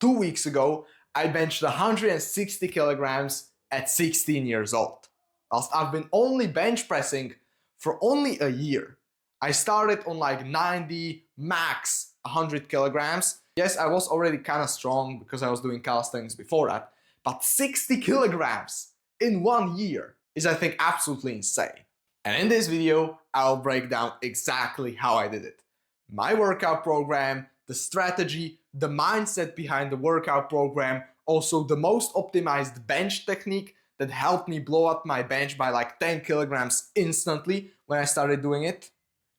2 weeks ago, I benched 160 kilograms at 16 years old. Whilst I've been only bench pressing for only a year. I started on like 90, max 100 kilograms. Yes, I was already kind of strong because I was doing calisthenics before that, but 60 kilograms in 1 year is, I think, absolutely insane. And in this video, I'll break down exactly how I did it. My workout program, the strategy, the mindset behind the workout program, also the most optimized bench technique that helped me blow up my bench by like 10 kilograms instantly when I started doing it.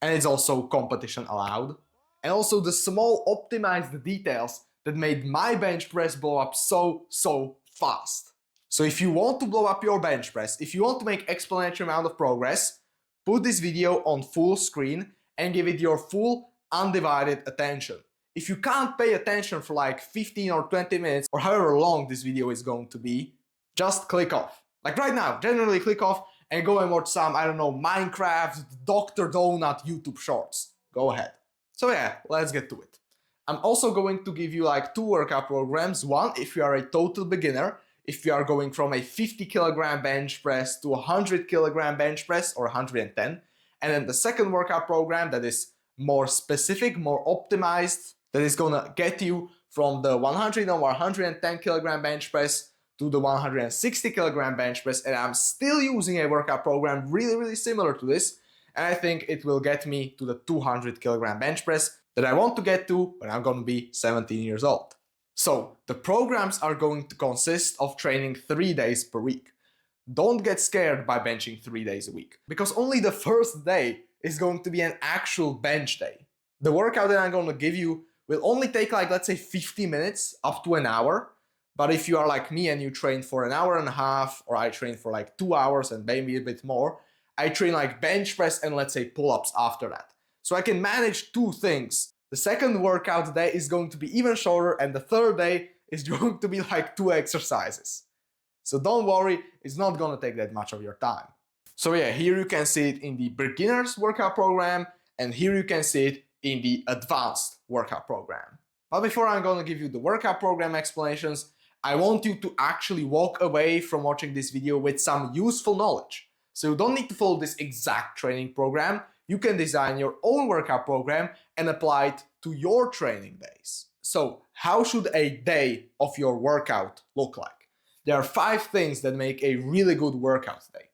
And it's also competition allowed. And also the small optimized details that made my bench press blow up so fast. So if you want to blow up your bench press, if you want to make exponential amount of progress, put this video on full screen and give it your full undivided attention. If you can't pay attention for like 15 or 20 minutes or however long this video is going to be, just click off. Like right now, generally click off and go and watch some, I don't know, Minecraft, Dr. Donut YouTube shorts. Go ahead. So yeah, let's get to it. I'm also going to give you like 2 workout programs. One, if you are a total beginner, if you are going from a 50 kilogram bench press to a 100 kilogram bench press or 110. And then the second workout program that is more specific, more optimized, that is gonna get you from the 100 or 110 kilogram bench press to the 160 kilogram bench press. And I'm still using a workout program really similar to this. And I think it will get me to the 200 kilogram bench press that I want to get to when I'm gonna be 17 years old. So the programs are going to consist of training 3 days per week. Don't get scared by benching 3 days a week, because only the first day is going to be an actual bench day. The workout that I'm going to give you will only take like, let's say 50 minutes up to an hour. But if you are like me and you train for an hour and a half, or I train for like 2 hours and maybe a bit more, I train like bench press and let's say pull-ups after that. So I can manage 2 things. The second workout day is going to be even shorter, and the third day is going to be like 2 exercises. So don't worry, it's not going to take that much of your time. So yeah, here you can see it in the beginner's workout program, and here you can see it in the advanced workout program. But before I'm going to give you the workout program explanations, I want you to actually walk away from watching this video with some useful knowledge. So you don't need to follow this exact training program. You can design your own workout program and apply it to your training days. So how should a day of your workout look like? There are 5 things that make a really good workout day.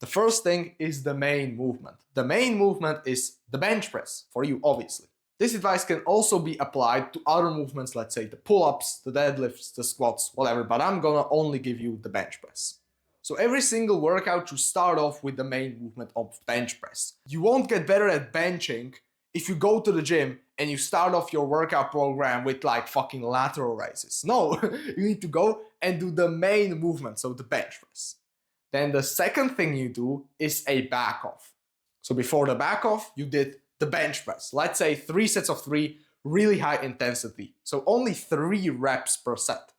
The first thing is the main movement. The main movement is the bench press, for you obviously. This advice can also be applied to other movements, let's say the pull-ups, the deadlifts, the squats, whatever, but I'm gonna only give you the bench press. So every single workout should start off with the main movement of bench press. You won't get better at benching if you go to the gym and you start off your workout program with like fucking lateral raises. No, you need to go and do the main movement, so the bench press. Then the second thing you do is a back off. So before the back off, you did the bench press. Let's say 3 sets of 3, really high intensity. So only 3 reps per set.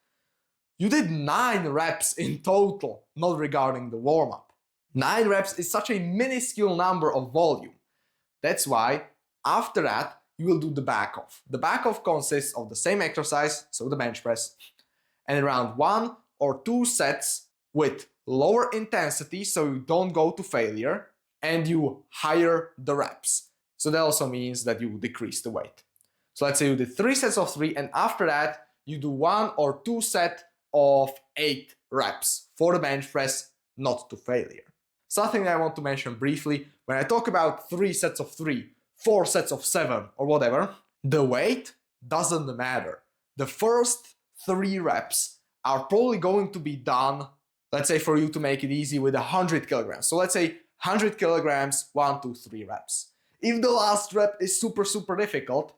You did 9 reps in total, not regarding the warm-up. 9 reps is such a minuscule number of volume. That's why after that, you will do the back off. The back off consists of the same exercise, so the bench press, and around 1 or 2 sets with lower intensity, so you don't go to failure, and you higher the reps. So that also means that you decrease the weight. So let's say you did 3 sets of 3, and after that, you do 1 or 2 sets of 8 reps for the bench press, not to failure. Something that I want to mention briefly, when I talk about 3 sets of 3, 4 sets of 7 or whatever, the weight doesn't matter. The first 3 reps are probably going to be done, let's say for you to make it easy, with 100 kilograms. So let's say 100 kilograms, 1, 2, 3 reps. If the last rep is super difficult,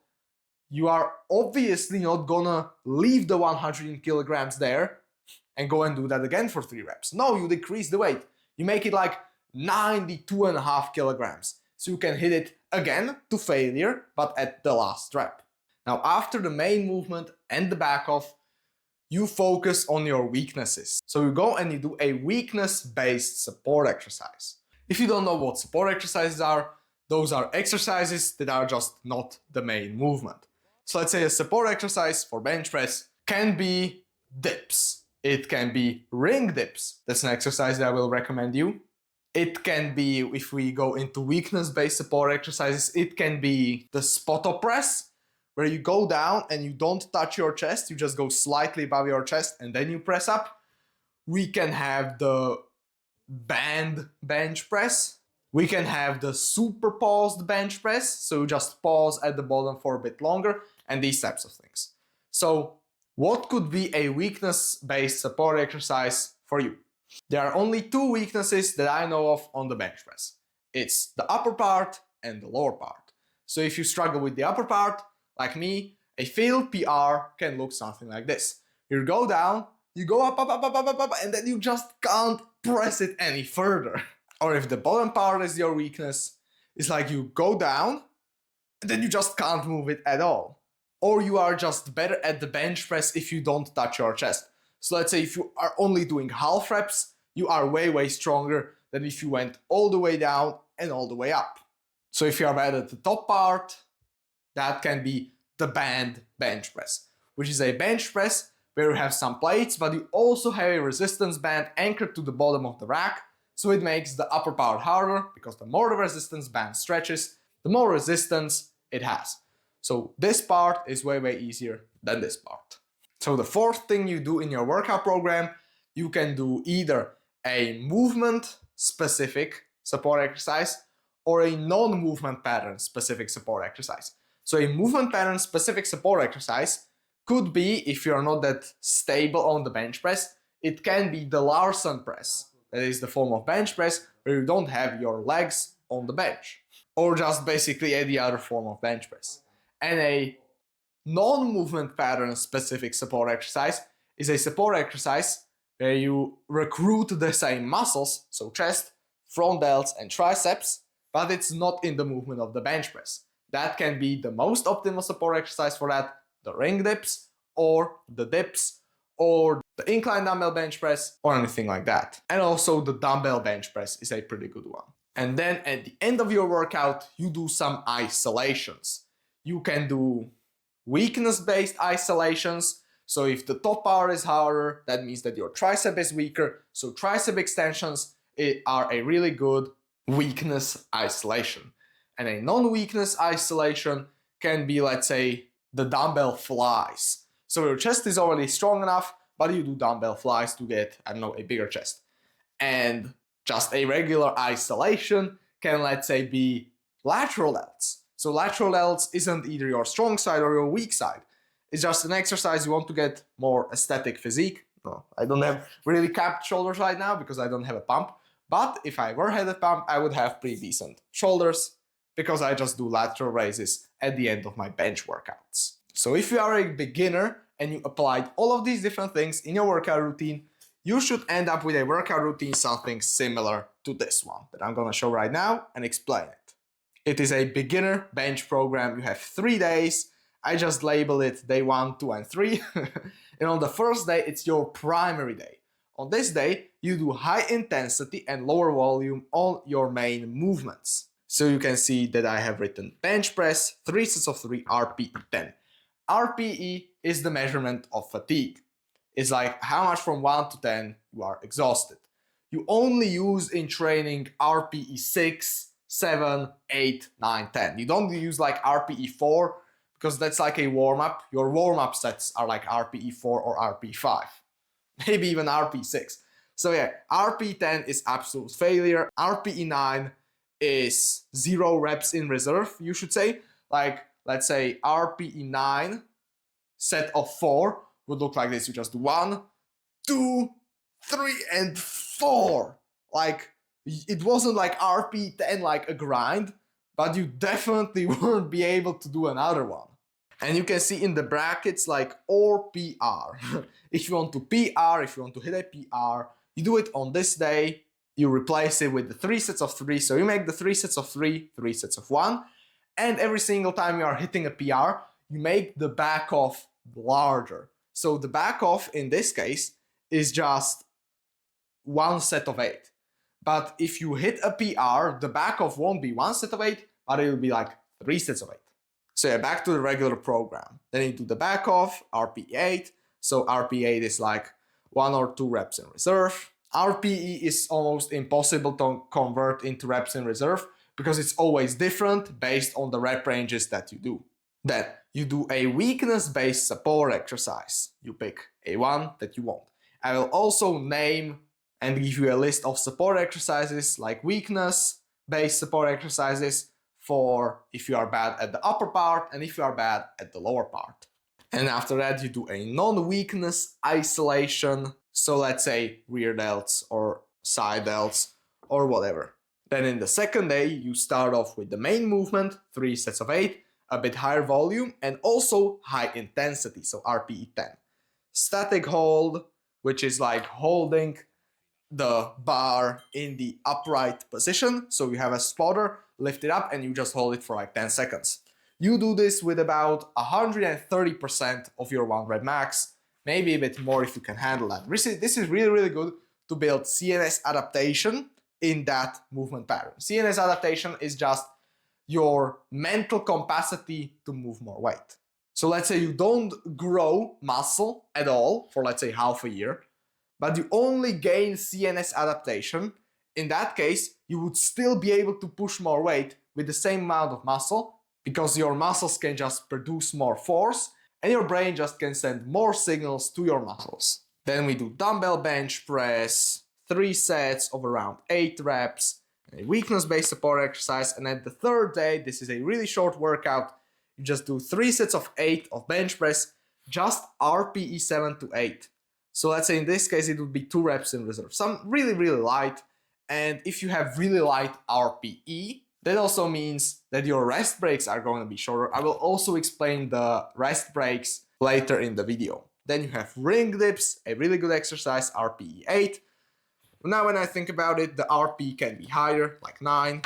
you are obviously not gonna leave the 100 kilograms there and go and do that again for 3 reps. No, you decrease the weight. You make it like 92.5 kilograms. So you can hit it again to failure, but at the last rep. Now, after the main movement and the back off, you focus on your weaknesses. So you go and you do a weakness-based support exercise. If you don't know what support exercises are, those are exercises that are just not the main movement. So let's say a support exercise for bench press can be dips. It can be ring dips. That's an exercise that I will recommend you. It can be, if we go into weakness-based support exercises, it can be the spot-up press, where you go down and you don't touch your chest, you just go slightly above your chest and then you press up. We can have the band bench press. We can have the super paused bench press, so you just pause at the bottom for a bit longer, and these types of things. So what could be a weakness-based support exercise for you? There are only two weaknesses that I know of on the bench press. It's the upper part and the lower part. So if you struggle with the upper part, like me, a failed PR can look something like this. You go down, you go up, and then you just can't press it any further. Or if the bottom part is your weakness, it's like you go down, and then you just can't move it at all. Or you are just better at the bench press if you don't touch your chest. So let's say if you are only doing half reps, you are way stronger than if you went all the way down and all the way up. So if you are bad at the top part, that can be the band bench press, which is a bench press where you have some plates, but you also have a resistance band anchored to the bottom of the rack, so it makes the upper part harder, because the more the resistance band stretches, the more resistance it has. So this part is way easier than this part. So the fourth thing you do in your workout program, you can do either a movement-specific support exercise or a non-movement pattern-specific support exercise. So a movement pattern-specific support exercise could be, if you're not that stable on the bench press, it can be the Larson press. That is the form of bench press where you don't have your legs on the bench. Or just basically any other form of bench press. And a non-movement pattern specific support exercise is a support exercise where you recruit the same muscles, so chest, front delts and triceps, but it's not in the movement of the bench press. That can be the most optimal support exercise for that, the ring dips, or the dips, or the incline dumbbell bench press, or anything like that. And also the dumbbell bench press is a pretty good one. And then at the end of your workout, you do some isolations. You can do weakness-based isolations. So if the top bar is harder, that means that your tricep is weaker. So tricep extensions are a really good weakness isolation. And a non-weakness isolation can be, let's say, the dumbbell flies. So your chest is already strong enough, but you do dumbbell flies to get, I don't know, a bigger chest. And just a regular isolation can, let's say, be lateral delts. So lateral delts isn't either your strong side or your weak side. It's just an exercise you want to get more aesthetic physique. No, I don't have really capped shoulders right now because I don't have a pump. But if I were had a pump, I would have pretty decent shoulders because I just do lateral raises at the end of my bench workouts. So if you are a beginner and you applied all of these different things in your workout routine, you should end up with a workout routine something similar to this one that I'm gonna show right now and explain it. It is a beginner bench program. You have 3 days. I just label it day 1, 2, and 3. And on the first day, it's your primary day. On this day, you do high intensity and lower volume on your main movements. So you can see that I have written bench press, 3 sets of 3, RPE 10. RPE is the measurement of fatigue. It's like how much from 1 to 10 you are exhausted. You only use in training RPE 6, 7, 8, 9, 10. You don't use like RPE 4 because that's like a warm-up. Your warm-up sets are like RPE 4 or RPE 5. Maybe even RPE 6. So yeah, RPE 10 is absolute failure. RPE 9 is 0 reps in reserve, you should say. Like, let's say RPE 9 set of 4 would look like this. You just do 1, 2, 3, and 4. Like, it wasn't like RPE 10 like a grind, but you definitely won't be able to do another one. And you can see in the brackets like or PR. If you want to PR, if you want to hit a PR, you do it on this day, you replace it with the 3 sets of 3. So you make the 3 sets of 3, 3 sets of 1. And every single time you are hitting a PR, you make the back off larger. So the back off in this case is just 1 set of 8. But if you hit a PR, the back off won't be 1 set of 8, but it will be like 3 sets of 8. So yeah, back to the regular program. Then you do the back off, RPE 8, So RPE is like 1 or 2 reps in reserve. RPE is almost impossible to convert into reps in reserve because it's always different based on the rep ranges that you do. Then you do a weakness-based support exercise. You pick a one that you want. I will also name and give you a list of support exercises like weakness-based support exercises for if you are bad at the upper part and if you are bad at the lower part. And after that, you do a non-weakness isolation. So let's say rear delts or side delts or whatever. Then in the second day, you start off with the main movement, 3 sets of 8, a bit higher volume and also high intensity, so RPE 10. Static hold, which is like holding the bar in the upright position. So you have a spotter, lift it up and you just hold it for like 10 seconds. You do this with about 130% of your 1 rep max, maybe a bit more if you can handle that. This is really, really good to build CNS adaptation in that movement pattern. CNS adaptation is just your mental capacity to move more weight. So let's say you don't grow muscle at all for let's say half a year, but you only gain CNS adaptation. In that case, you would still be able to push more weight with the same amount of muscle because your muscles can just produce more force and your brain just can send more signals to your muscles. Then we do dumbbell bench press, 3 sets of around 8 reps, a weakness-based support exercise, and at the third day, this is a really short workout. You just do 3 sets of 8 of bench press, just RPE 7 to 8. So let's say in this case, it would be 2 reps in reserve. Some really, really light. And if you have really light RPE, that also means that your rest breaks are going to be shorter. I will also explain the rest breaks later in the video. Then you have ring dips, a really good exercise, RPE 8. Now when I think about it, the RPE can be higher, like 9,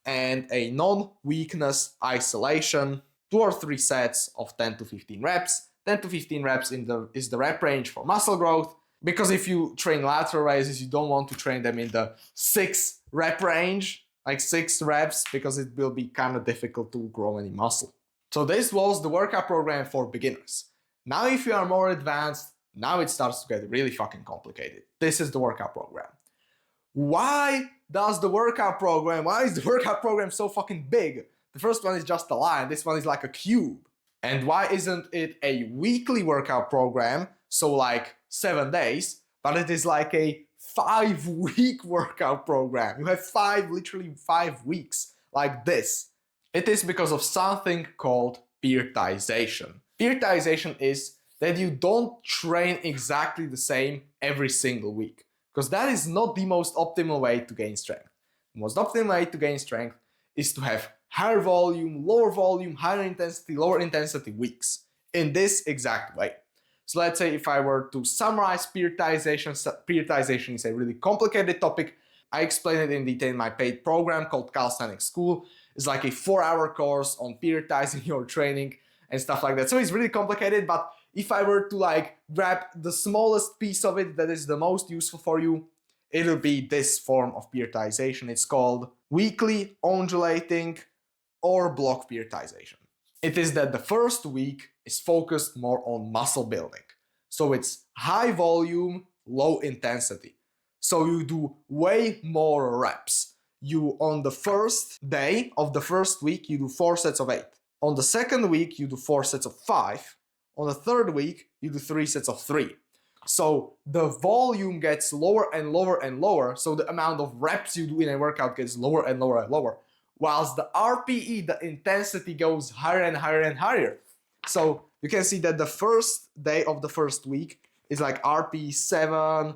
and a non-weakness isolation, 2 or 3 sets of 10 to 15 reps. 10 to 15 reps is the rep range for muscle growth, because if you train lateral raises, you don't want to train them in the 6 rep range, like 6 reps, because it will be kind of difficult to grow any muscle. So this was the workout program for beginners. Now if you are more advanced, now it starts to get really fucking complicated. This is the workout program. Why is the workout program so fucking big? The first one is just a line, this one is like a cube. And why isn't it a weekly workout program, so like 7 days, but it is like a 5-week workout program? You have literally 5 weeks like this. It is because of something called periodization. Periodization is that you don't train exactly the same every single week, because that is not the most optimal way to gain strength. The most optimal way to gain strength is to have higher volume, higher intensity, lower intensity weeks in this exact way. So let's say if I were to summarize periodization is a really complicated topic. I explain it in detail in my paid program called Calisthenics School. It's like a 4-hour course on periodizing your training and stuff like that. So it's really complicated, but if I were to like grab the smallest piece of it that is the most useful for you, it'll be this form of periodization. It's called weekly undulating or block periodization. It is that the first week is focused more on muscle building. So it's high volume, low intensity. So you do way more reps. You, on the first day of the first week, you do 4 sets of 8. On the second week, you do 4 sets of 5. On the third week, you do 3 sets of 3. So the volume gets lower and lower and lower. So the amount of reps you do in a workout gets lower and lower and lower. Whilst the RPE, the intensity, goes higher and higher and higher. So you can see that the first day of the first week is like RPE 7,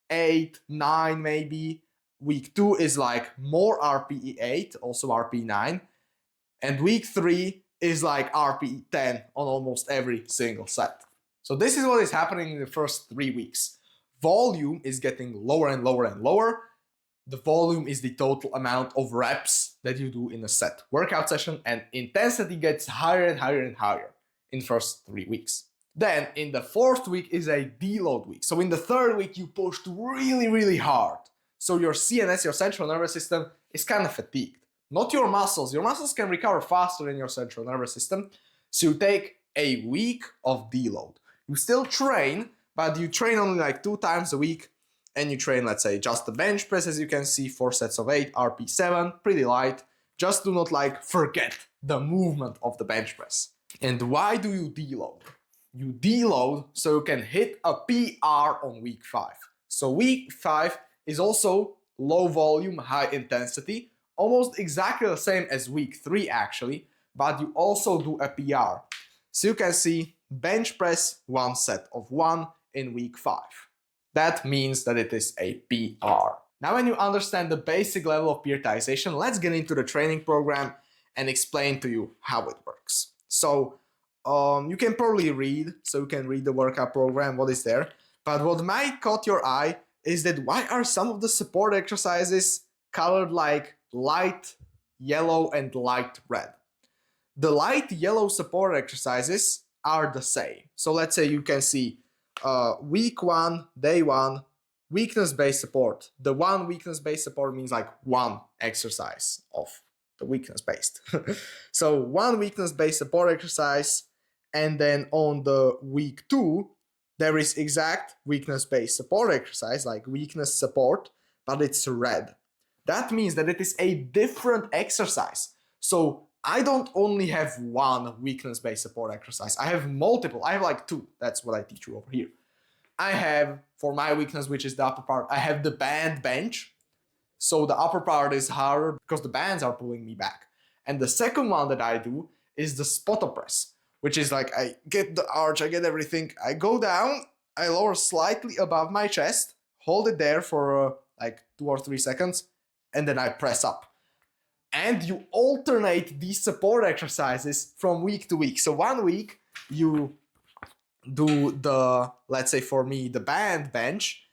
8, 9 maybe. Week 2 is like more RPE 8, also RPE 9. And week 3 is like RPE 10 on almost every single set. So this is what is happening in the first 3 weeks. Volume is getting lower and lower and lower. The volume is the total amount of reps that you do in a set workout session, and intensity gets higher and higher and higher in the first 3 weeks. Then in the 4th week is a deload week. So in the 3rd week you pushed really, really hard. So your CNS, your central nervous system, is kind of fatigued. Not your muscles. Your muscles can recover faster than your central nervous system. So you take a week of deload. You still train, but you train only like 2 times a week, and you train, let's say, just the bench press, as you can see, 4 sets of 8, RP7, pretty light. Just do not like forget the movement of the bench press. And why do you deload? You deload so you can hit a PR on week 5. So week 5 is also low volume, high intensity, almost exactly the same as week 3 actually, but you also do a PR. So you can see bench press 1 set of 1 in week 5. That means that it is a PR. Now when you understand the basic level of periodization, let's get into the training program and explain to you how it works. So you can probably read, so you can read the workout program, what is there. But what might caught your eye is that why are some of the support exercises colored like light yellow and light red? The light yellow support exercises are the same. So let's say you can see week 1, day 1, weakness-based support. The one weakness-based support means like one exercise of the weakness-based. So one weakness-based support exercise, and then on the week 2, there is exact weakness-based support exercise, like weakness support, but it's red. That means that it is a different exercise. So I don't only have one weakness-based support exercise. I have multiple. I have like 2. That's what I teach you over here. I have, for my weakness, which is the upper part, I have the band bench. So the upper part is harder because the bands are pulling me back. And the second one that I do is the spotter press, which is like I get the arch, I get everything. I go down, I lower slightly above my chest, hold it there for like 2 or 3 seconds, and then I press up. And you alternate these support exercises from week to week. So 1 week you do the, let's say for me, the band bench.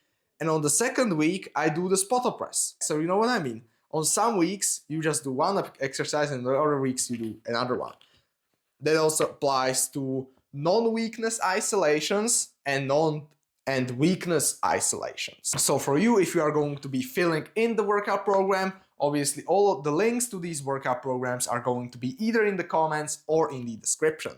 And on the second week, I do the spotter press. So you know what I mean? On some weeks, you just do one exercise, and the other weeks you do another one. That also applies to non-weakness isolations and weakness isolations. So for you, if you are going to be filling in the workout program, obviously all of the links to these workout programs are going to be either in the comments or in the description.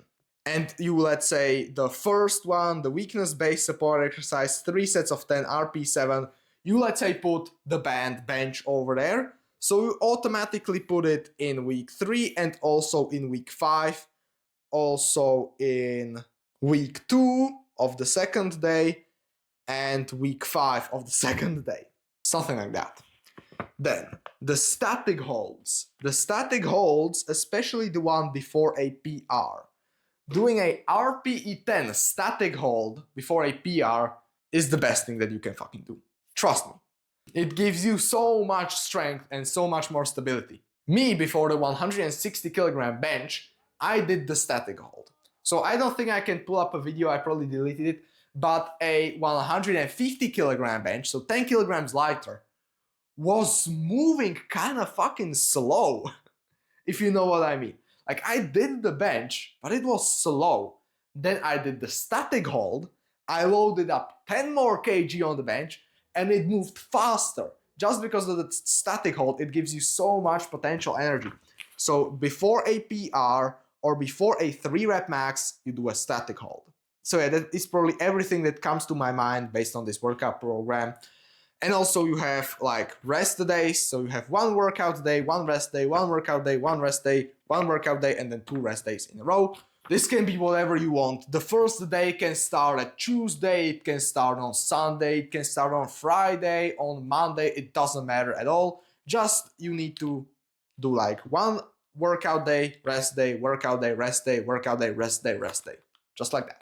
And you, let's say, the first one, the weakness-based support exercise, 3 sets of 10, RP7, you, let's say, put the band bench over there. So you automatically put it in week 3 and also in week 5, also in week 2 of the second day, and week 5 of the second day. Something like that. Then, the static holds. The static holds, especially the one before a PR. Doing a RPE-10 static hold before a PR is the best thing that you can fucking do. Trust me. It gives you so much strength and so much more stability. Me, before the 160 kilogram bench, I did the static hold. So I don't think I can pull up a video, I probably deleted it, but a 150 kilogram bench, so 10 kilograms lighter, was moving kind of fucking slow, if you know what I mean. Like, I did the bench, but it was slow. Then I did the static hold. I loaded up 10 more kg on the bench, and it moved faster. Just because of the static hold, it gives you so much potential energy. So before a PR or before a 3-rep max, you do a static hold. So yeah, that is probably everything that comes to my mind based on this workout program. And also you have like rest days, so you have 1 workout day, 1 rest day, 1 workout day, 1 rest day, 1 workout day, and then 2 rest days in a row. This can be whatever you want. The first day can start at Tuesday, it can start on Sunday, it can start on Friday, on Monday, it doesn't matter at all. Just you need to do like 1 workout day, rest day, workout day, rest day, workout day, rest day, rest day. Just like that.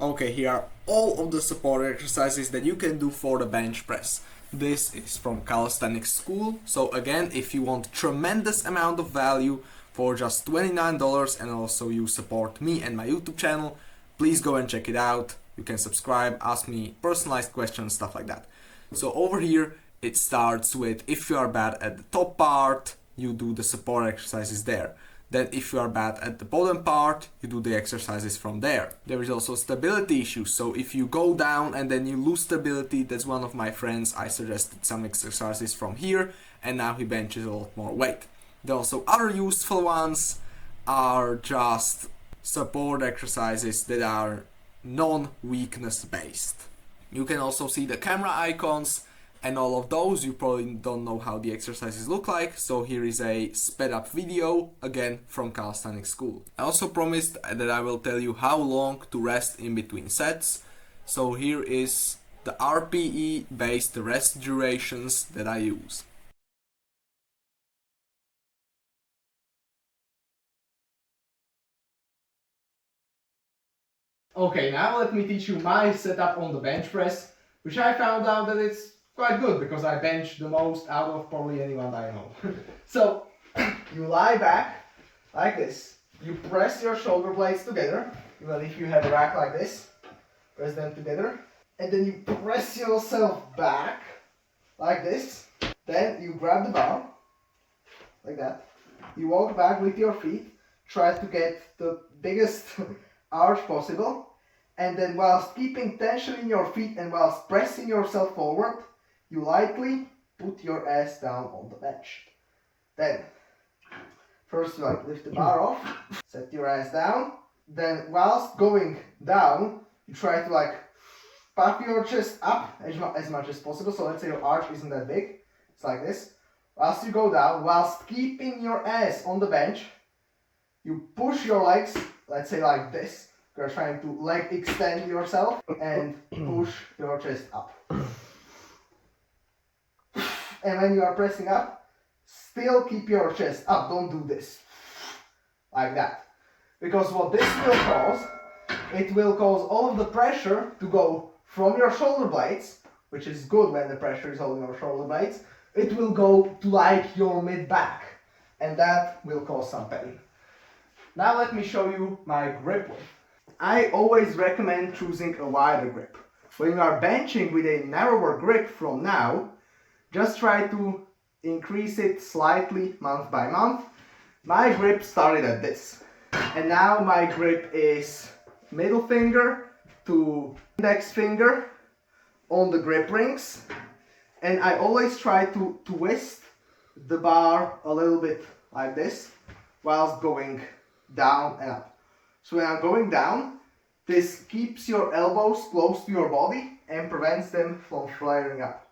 Okay, here are all of the support exercises that you can do for the bench press. This is from Calisthenics School. So again, if you want tremendous amount of value for just $29 and also you support me and my YouTube channel, please go and check it out. You can subscribe, ask me personalized questions, stuff like that. So over here, it starts with if you are bad at the top part, you do the support exercises there. Then if you are bad at the bottom part, you do the exercises from there. There is also stability issues, so if you go down and then you lose stability, that's one of my friends, I suggested some exercises from here, and now he benches a lot more weight. Then also other useful ones are just support exercises that are non-weakness based. You can also see the camera icons and all of those. You probably don't know how the exercises look like, so here is a sped up video, again from Calisthenics School. I also promised that I will tell you how long to rest in between sets, so here is the RPE based rest durations that I use. Okay, now let me teach you my setup on the bench press, which I found out that it's quite good because I bench the most out of probably anyone I know. So, you lie back like this, you press your shoulder blades together, even if you have a rack like this, press them together, and then you press yourself back like this, then you grab the bar, like that, you walk back with your feet, try to get the biggest arch possible, and then whilst keeping tension in your feet and whilst pressing yourself forward, you lightly put your ass down on the bench. Then first you lift the bar off, set your ass down, then whilst going down you try to puff your chest up as much as possible. So let's say your arch isn't that big, it's like this. Whilst you go down, whilst keeping your ass on the bench, you push your legs, let's say like this. You're trying to leg extend yourself and push your chest up. And when you are pressing up, still keep your chest up, don't do this. Like that. Because what this will cause, it will cause all of the pressure to go from your shoulder blades, which is good when the pressure is holding your shoulder blades, it will go to like your mid-back. And that will cause some pain. Now let me show you my grip width. I always recommend choosing a wider grip. When you are benching with a narrower grip from now, just try to increase it slightly month by month. My grip started at this. And now my grip is middle finger to index finger on the grip rings. And I always try to twist the bar a little bit like this whilst going down and up. So when I'm going down, this keeps your elbows close to your body and prevents them from flaring up.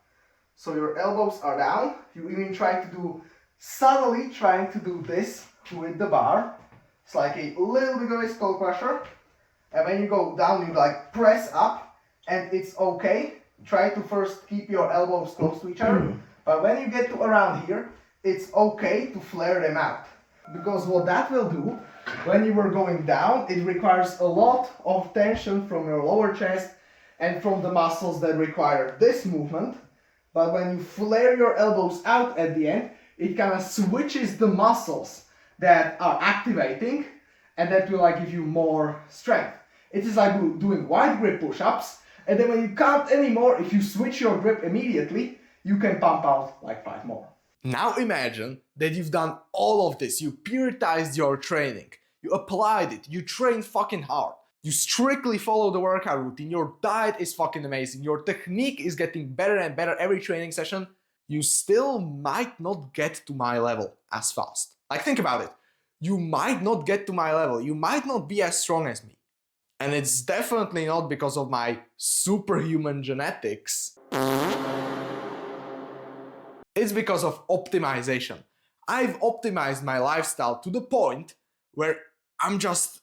So your elbows are down. You even try to do, subtly trying to do this with the bar. It's like a little bit of a skull crusher. And when you go down, you press up, and it's okay. Try to first keep your elbows close to each other. But when you get to around here, it's okay to flare them out. Because what that will do, when you were going down, it requires a lot of tension from your lower chest and from the muscles that require this movement. But when you flare your elbows out at the end, it kind of switches the muscles that are activating, and that will give you more strength. It is like doing wide grip push-ups, and then when you can't anymore, if you switch your grip immediately, you can pump out 5 more. Now imagine that you've done all of this, you periodized your training, you applied it, you trained fucking hard, you strictly follow the workout routine, your diet is fucking amazing, your technique is getting better and better every training session, you still might not get to my level as fast. Think about it, you might not get to my level, you might not be as strong as me. And it's definitely not because of my superhuman genetics. It's because of optimization. I've optimized my lifestyle to the point where I'm just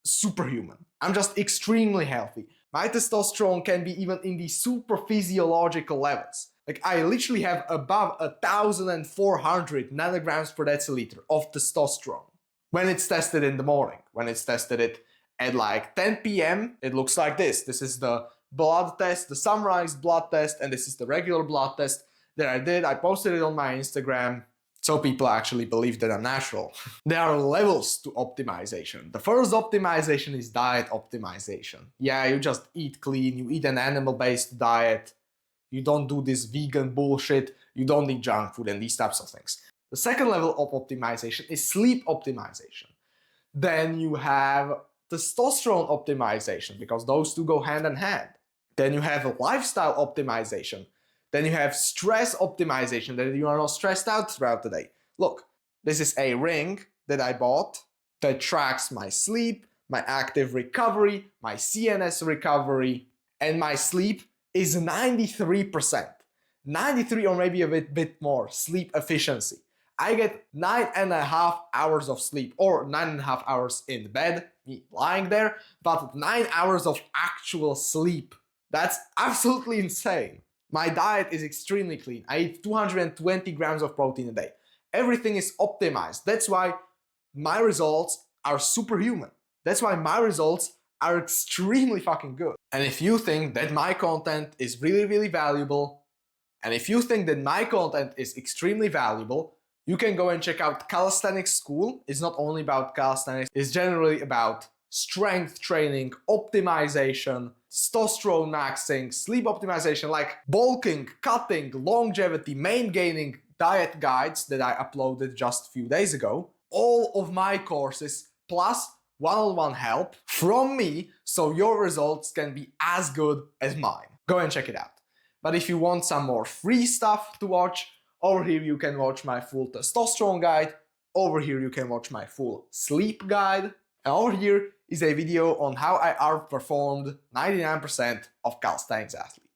superhuman. I'm just extremely healthy. My testosterone can be even in the super physiological levels. I literally have above 1,400 nanograms per deciliter of testosterone. When it's tested in the morning, when it's tested at 10 p.m., it looks like this. This is the blood test, the summarized blood test, and this is the regular blood test that I did. I posted it on my Instagram, so people actually believe that I'm natural. There are levels to optimization. The first optimization is diet optimization. Yeah, you just eat clean, you eat an animal-based diet, you don't do this vegan bullshit, you don't eat junk food and these types of things. The second level of optimization is sleep optimization. Then you have testosterone optimization, because those two go hand in hand. Then you have lifestyle optimization. Then you have stress optimization, that you are not stressed out throughout the day. Look, this is a ring that I bought that tracks my sleep, my active recovery, my CNS recovery, and my sleep is 93%. 93 or maybe a bit more sleep efficiency. I get 9.5 hours of sleep, or 9.5 hours in bed, me lying there, but 9 hours of actual sleep. That's absolutely insane. My diet is extremely clean. I eat 220 grams of protein a day. Everything is optimized. That's why my results are superhuman. That's why my results are extremely fucking good. And if you think that my content is really valuable, and if you think that my content is extremely valuable, you can go and check out Calisthenics School. It's not only about calisthenics, it's generally about strength training, optimization, testosterone maxing, sleep optimization, like bulking, cutting, longevity, main gaining, diet guides that I uploaded just a few days ago. All of my courses plus one-on-one help from me, so your results can be as good as mine. Go and check it out. But if you want some more free stuff to watch, over here you can watch my full testosterone guide, over here you can watch my full sleep guide, and over here is a video on how I outperformed 99% of calisthenics athletes.